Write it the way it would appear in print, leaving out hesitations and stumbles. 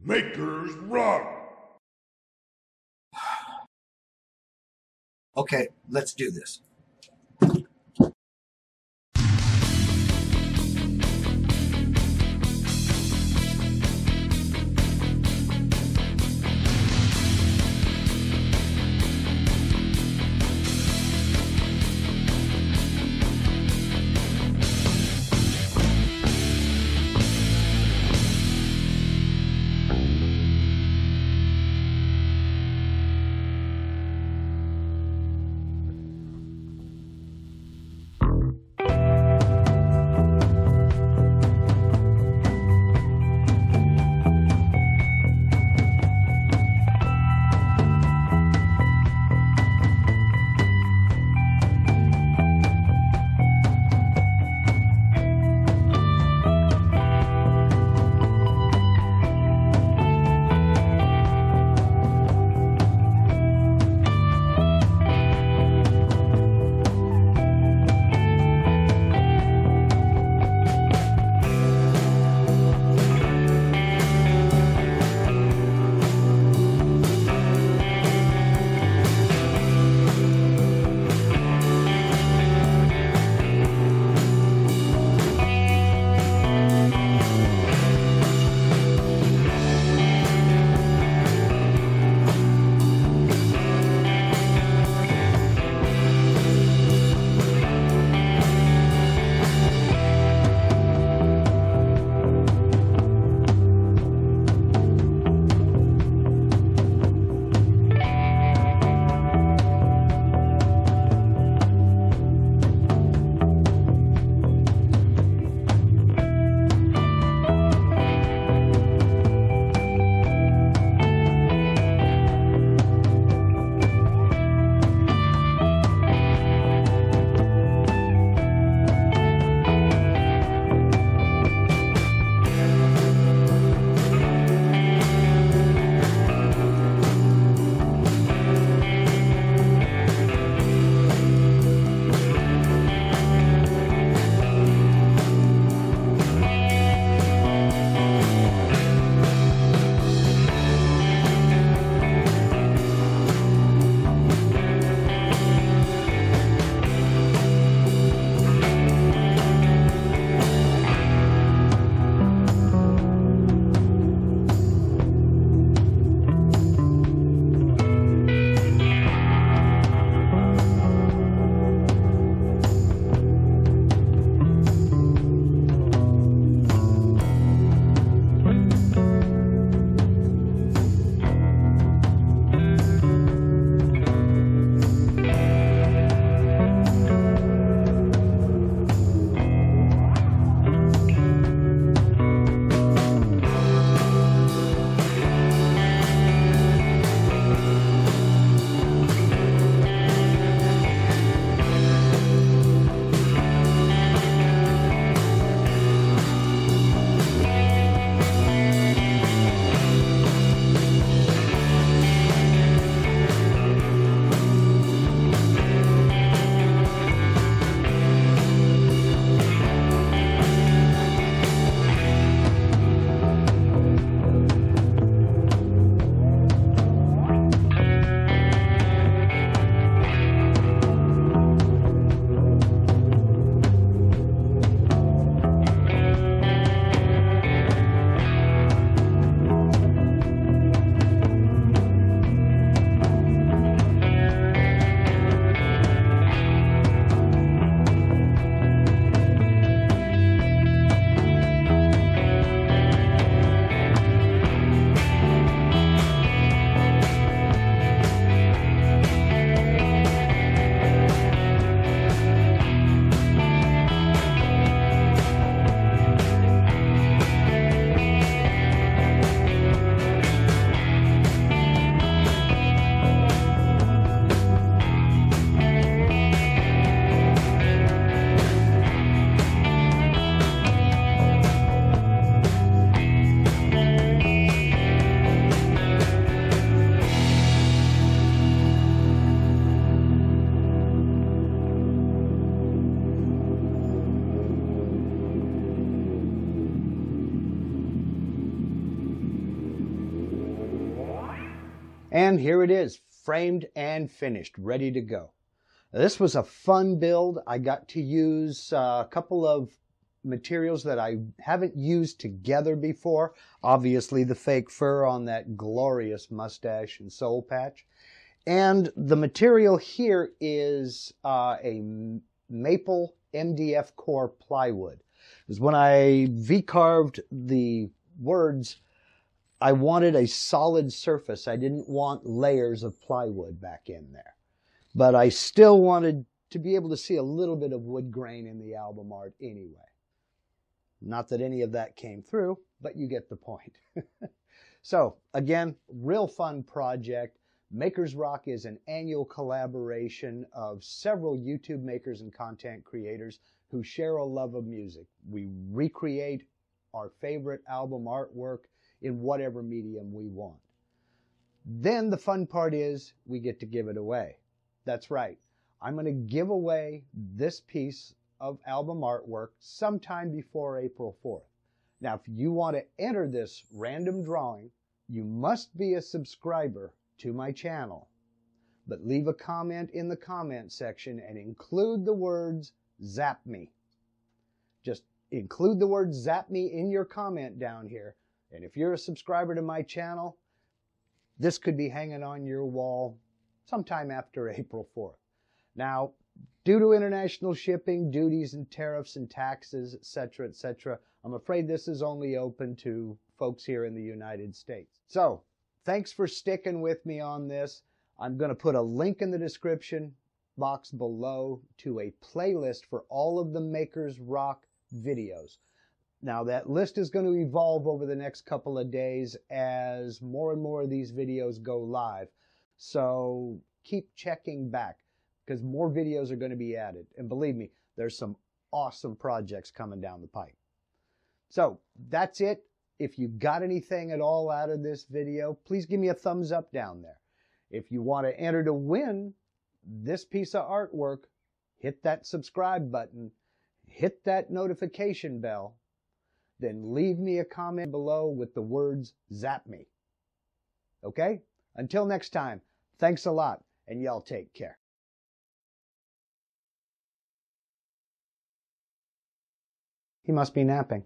Makers Rock. Okay, let's do this. And here it is, framed and finished, ready to go. This was a fun build. I got to use a couple of materials that I haven't used together before. Obviously the fake fur on that glorious mustache and soul patch. And the material here is a maple MDF core plywood. Because when I V-carved the words, I wanted a solid surface. I didn't want layers of plywood back in there. But I still wanted to be able to see a little bit of wood grain in the album art anyway. Not that any of that came through, but you get the point. So, again, real fun project. Makers Rock is an annual collaboration of several YouTube makers and content creators who share a love of music. We recreate our favorite album artwork in whatever medium we want. Then the fun part is we get to give it away. That's right. I'm going to give away this piece of album artwork sometime before April 4th. Now, if you want to enter this random drawing, you must be a subscriber to my channel. But leave a comment in the comment section and include the words "Zap me." Just include the word "Zap me" in your comment down here. And if you're a subscriber to my channel, this could be hanging on your wall sometime after April 4th. Now, due to international shipping, duties and tariffs and taxes, etc., I'm afraid this is only open to folks here in the United States. So, thanks for sticking with me on this. I'm going to put a link in the description box below to a playlist for all of the Makers Rock videos. Now, that list is going to evolve over the next couple of days as more and more of these videos go live. So keep checking back because more videos are going to be added. And believe me, there's some awesome projects coming down the pipe. So that's it. If you got anything at all out of this video, please give me a thumbs up down there. If you want to enter to win this piece of artwork, hit that subscribe button, hit that notification bell, then leave me a comment below with the words "Zap me." Okay? Until next time, thanks a lot, and y'all take care. He must be napping.